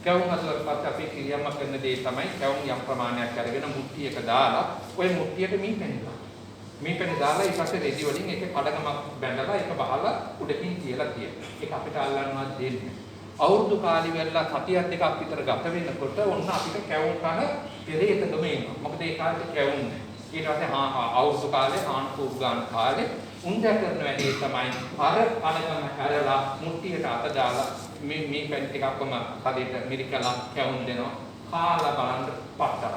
කැවුම් හදලා පස්සේ අපි කිරියම්ම කරන දේ තමයි කැවුම් යම් ප්‍රමාණයක් අරගෙන මුට්ටියක දාලා ওই මුට්ටියට මී පැණි දානවා. මේ පැණි දාලා ඊට පස්සේ රෙදි වලින් ඒක කඩගමක් බැඳලා ඒක බහලා උඩකින් තියලා තියෙනවා. ඒක අපිට අල්ලන්නවත් දෙන්නේ. අවුරුදු කාලි වෙලා සතියක් දෙකක් විතර ගත වෙනකොට ඔන්න අපිට කැවුම් කන පෙරේතකම එනවා. මොකද ඒ කාලේ කැවුම් නැහැ. ඊට පස්සේ අවුරුදු කාලේ ආන්පූර් ගන්න කාලේ උන්ද කරන වැඩේ තමයි අර කඩගම හැරලා මුට්ටියට අත දාලා මේ පැණි ටිකක්ම කඩේට මිරිකලා කැවුම් දෙනවා. කාලා බලන්න පස්තරක්.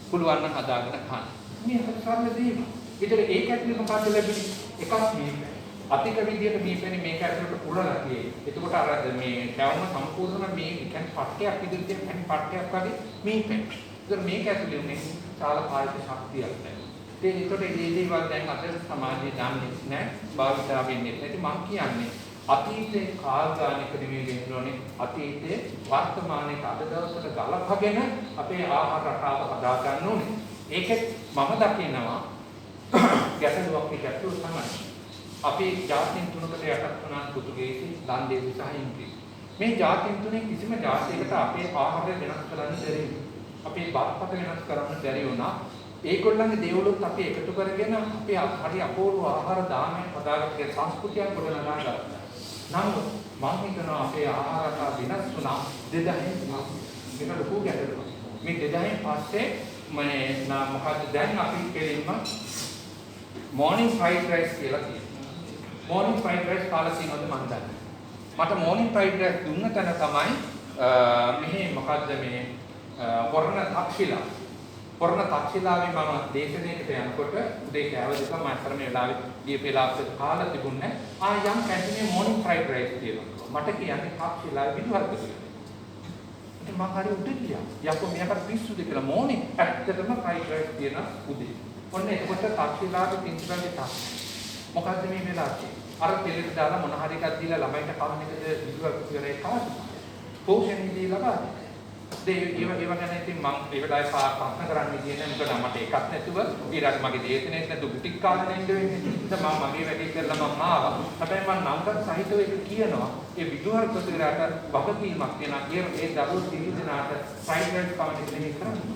පුළුවන් නම් හදාගෙන කන්න. මේ හතරම දේම ඒතර ඒක ඇතුලේ මොකක්ද ලැබෙන්නේ? එකක් මේ අතික විදියට මේ පැණි මේක ඇතුලට පුරලා තියෙන්නේ. එතකොට අර මේ කැවුම සම්පූර්ණ මේ කියන්නේ පට්ටයක් විදිහට තියෙන පැණි පට්ටයක් වගේ මේ පැණි. ඒතර මේක ඇතුලේ උනේ සාලපාරික ශක්තියක් නැහැ. ඒතකොට මේ දේවල් දැන් අද සමාජයේ දන්නේ නැහැ. භාවිතා වෙන්නේ නැති මම කියන්නේ අතීතේ කාල ගානක නෙමෙයි වෙන්නේ අතීතේ වර්තමානයේ අද දවසට ගලපගෙන අපේ ආහාර රටාව හදා ගන්න ඕනේ. ඒකෙත් මම දකිනවා ගැටලුවක් ගැටලුව තමයි. අපි ජාතීන් තුනකට යටත් වුණා පෘතුගීසි, ලන්දේසි සහ ඉංග්‍රීසි. මේ ජාතීන් තුනේ කිසිම ජාතියකට අපේ ආහාරය වෙනස් කරන්න බැරි. අපේ බාප්පට වෙනස් කරන්න බැරි වුණා. ඒගොල්ලන්ගේ දේවලුත් අපි එකතු කරගෙන අපේ හරි අපූර්ව ආහාර දානයක් හදාගන්න සංස්කෘතියක් ගොඩනගා ගත්තා. නමුත් මම හිතනවා අපේ ආහාර රටාව වෙනස් වුණා 2000 මේක ලොකු ගැටලුවක්. මේ 2000 පස්සේ මොකද දැන් අපි කෙලින්ම morning fried rice කියලා කියනවා. morning fried rice කාලා තියෙනවද මම දන්නේ. මට morning fried rice දුන්න තැන තමයි මෙහි මොකද්ද මේ පොරණ තක්ෂිලාවේ මම දේශනයකට යනකොට උදේ කෑවදක මම අතර මේ වෙලාවේ දීපේලාප්පේ කාලා තිබුණේ යම් කැන්ටිනේ morning fried rice තියෙනවා. මට කියන්නේ තක්ෂිලාවේ විදුහල්ක කියලා. මම හරි උඩ ගියා. යකෝ මෙයාට පිස්සුද කියලා මොනේ ඇත්තටම fried rice තියෙන උදේ. ඔන්න එතකොට තක්ෂිලාවේ පින්චරන්නේ තාක්. මොකද්ද මේ වෙලාවේ? අර තෙලෙට දාලා මොන හරි එකක් දීලා ළමයිට කන්න එකද විදුහල්ක කියලා ඒ කාට? පෝෂණය දීලා බලන්න. ඒව ගැන ඉතින් මම ඒ වෙලාවේ ප්‍රශ්න කරන්න කියන්නේ මොකද මට එකක් නැතුව ඊළඟ මගේ දේශනෙත් නැතුව බුටික් කාලේ නෙන්න වෙන්නේ. ඉතින් මම මගේ වැඩේ කරලා මම ආවා. හැබැයි මම නම්කත් සහිතව ඒක කියනවා. ඒ විදුහල් ප්‍රතිරාට වගකීමක් තියෙනවා. ඒ දරුවෝ දිවිදනාට ෆ්‍රයිඩ් රයිස් කවන්නේ නෙමෙයි කරන්නේ.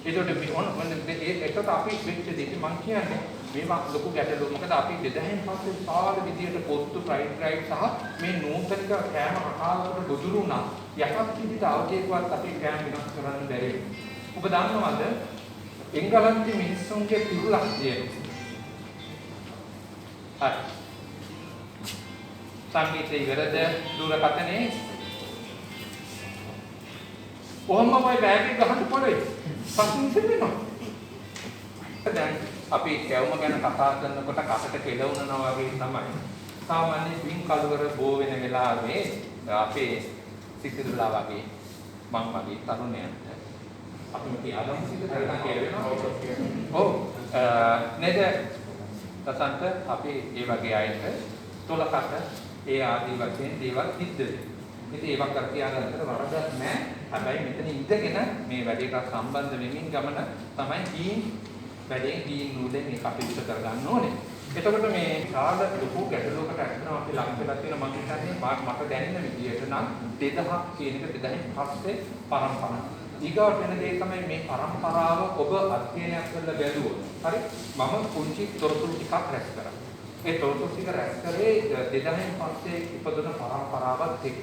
ඒකට අපි වෙච්ච දෙයක් මම කියන්නේ මේවා ලොකු ගැටලුවක්. මොකද අපි 2000 පස්සේ සාල විදියට පොත්තු ෆ්‍රයිඩ් රයිස් සහ මේ නූතනික කෑම රටාවකට ගොදුරු වුණා. යටත් විදිහට අවකේකවත් අපි කෑම වෙනස් කරන්න බැරි. ඔබ දන්නවද එංගලන්තේ මිනිස්සුන්ගේ පිරුලක් තියෙනවා. හරි. සංගීතයේ ඉවරද දුරකථනයේ ඔහොම වයි බෑග් එක ගහන්න පොළේ. පස්සෙන් ඉස්සෙල්ලා. දැන් අපි කැවුම ගැන කතා කරනකොට කසට කෙලවුණනවා වගේ තමයි. සාමාන්‍ය වින් කලවර බෝ වෙන වෙලාවේ අපේ සිසිල්ලා වගේ මම වගේ තරුණයන්ට අපි මේ ආගම සිද්ධ කරනවා. ඔව්. නේද? තසන්ත අපි ඒ වගේ අයට තොලකට ඒ ආදී වශයෙන් දේවල් සිද්ධ වෙනවා. ඉතින් ඒවක් කර තියාගන්නට වරදක් නැහැ. හැබැයි මෙතන ඉඳගෙන මේ වැඩේට සම්බන්ධ වෙමින් ගමන තමයි දීන් වැඩේ දීන් නූලෙන් මේ කටයුතු කරගන්න ඕනේ. එතකොට මේ කාල ලොකු ගැටලුවකට ඇත්තම අපි ලක් වෙලා තියෙන මම හිතන්නේ මට දැනෙන විදිහට නම් 2000 කියන එක 2000 පස්සේ පරම්පරාව. ඊගොට වෙන දේ තමයි මේ පරම්පරාව ඔබ අධ්‍යයනය කරලා බැලුවොත්. හරි? මම කුංචි තොරතුරු ටිකක් රැස් කරා. ඒ තොරතුරු ටික රැස් කරේ 2000 පස්සේ ඉපදුන පරම්පරාවත් එක්ක.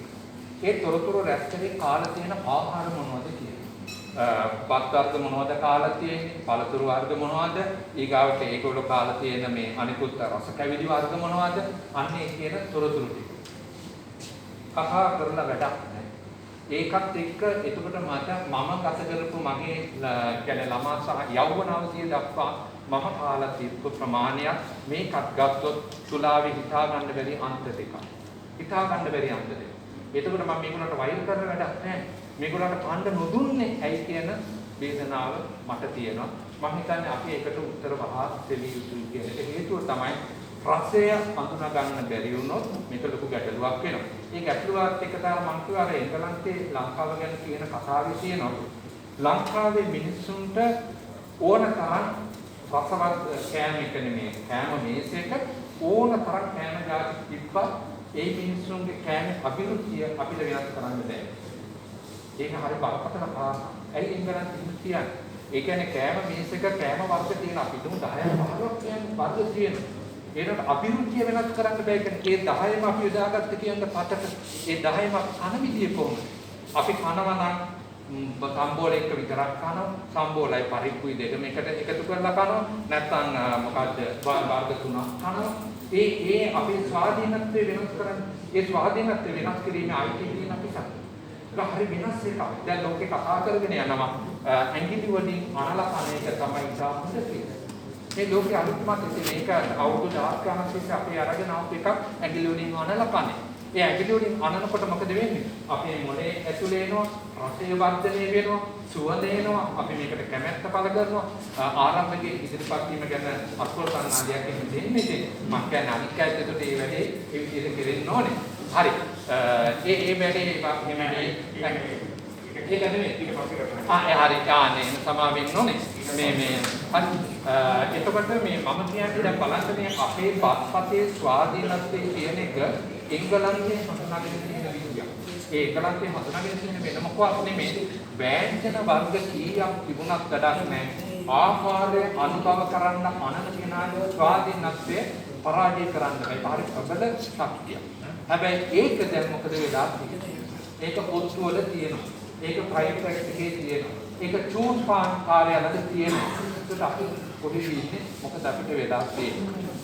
ඒ තොරතුරු රැස් කරේ කාලා තියෙන ආහාර මොනවද කියලා. පත් වර්ග මොනවද කාලා තියෙන්නේ? පළතුරු වර්ග මොනවද? ඊගාවට ඒකවල කාලා තියෙන මේ අනිකුත් රස කැවිලි වර්ග මොනවද? අන්න ඒ කියන තොරතුරු ටික. කතා කරලා වැඩක් නැහැ. ඒකත් එක්ක එතකොට මම ගත කරපු මගේ කියන්නේ ළමා සහ යෞවන අවධිය දක්වා මම කාලා තිබ්බ ප්‍රමාණයක් මේකත් ගත්තොත් තුලාවේ හිතා ගන්න බැරි අන්ත දෙකක්. හිතා ගන්න බැරි අන්ත දෙකක්. එතකොට මම මේගොල්ලන්ට වෛර කරන වැඩක් නැහැ. මේගොල්ලන්ට කණ්ඩ නොදුන්නේ ඇයි කියන වේදනාව මට තියෙනවා. මම හිතන්නේ අපි ඒකට උත්තර වහා දෙවිය යුතුයි කියන එක හේතුව තමයි රසය අඳුනා ගන්න බැරි වුණොත් මේක ලොකු ගැටලුවක් වෙනවා. ඒ ගැටලුවත් එක්ක තමයි මම කියවා අර එංගලන්තේ ලංකාව ගැන කියන කතාවේ තියෙනවා. ලංකාවේ මිනිස්සුන්ට ඕන තරම් රසවත් කෑම එක නෙමෙයි කෑම මේසෙක ඕන තරම් කෑම ජාති තිබ්බා. ඒ මිනිස්සුන්ගේ කෑම අභිරුචිය අපිට වෙනස් කරන්න බෑ. ඒක හරි බරපතල කාරණා. ඇයි එංගලන්තේ කියන්නේ? ඒ කියන්නේ කෑම මේසෙක කෑම වර්ග තියෙන අපිට 10 15ක් කෑම වර්ග තියෙනවා. ඒකට අභිරුචිය වෙනස් කරන්න බෑ කියන්නේ ඒ 10ම අපි යොදාගත්ත කියන පතට ඒ 10ම කන විදිය කොහොමද? අපි කනවා නම් සම්බෝල එක විතරක් කනවා සම්බෝලයි පරිප්පුයි දෙකම එකට එකතු කරලා කනවා නැත්නම් මොකද්ද වර්ග තුනක් කනවා ඒ අපේ ස්වාධීනත්වය වෙනස් කරන්න ඒ ස්වාධීනත්වය වෙනස් කිරීමේ අයිතිය තියෙන අපි සත්‍ය. ඒක හරි වෙනස් එකක්. දැන් ලෝකේ කතා කරගෙන යනවා ඇඟිලි වලින් අනලා කන එක තමයි ඉතාලි කියන්නේ. මේ ලෝකේ අලුත්මත් මේක අවුරුදු 10ක් ගණන් තිස්සේ අපි අරගෙන ආපු එකක් ඇඟිලි වලින් අනලා කන්නේ. ඒ ඇඟිලි වලින් අනනකොට මොකද වෙන්නේ? අපේ මොලේ ඇතුලේ එනවා, රසය වර්ධනය වෙනවා, සුවඳ එනවා, අපි මේකට කැමැත්ත පළ කරනවා. ආරම්භයේ ඉදිරිපත් වීම ගැන අත්වල සම්මාදියක් දෙන්නේ. මම කියන්නේ අනික් ඇත්තට ඒ වැඩේ ඒ විදිහට කෙරෙන්න ඕනේ. හරි. ඒ වැඩේ ඒක නෙමෙයි. ඒක නෙමෙයි. ඊට පස්සේ කරනවා. හරි. නේ සමා වෙන්න ඕනේ. මේ හරි. එතකොට මේ මම කියන්නේ දැන් බලන්න මේ අපේ බත්පතේ ස්වාධීනත්වයේ කියන එක එංගලන්තයේ හඳුනාගෙන තියෙන විදියක්. ඒ එංගලන්තයේ හඳුනාගෙන තියෙන වෙන මොකවත් නෙමෙයි. ව්‍යංජන වර්ග කීයක් තිබුණත් වැඩක් නැහැ. ආහාරය අනුභව කරන්න අනන කෙනාගේ ස්වාධීනත්වය පරාජය කරන්න බෑ. හරි ප්‍රබල ශක්තිය. හැබැයි ඒක දැන් මොකද වෙලා තියෙන්නේ? ඒක පොත්තු වල තියෙනවා. ඒක ප්‍රයිවට් එකේ තියෙනවා. ඒක චූස් පාන් කාර්යාලවල තියෙනවා. ඒක අපි පොඩි ඉන්නේ මොකද අපිට වෙලා තියෙන්නේ.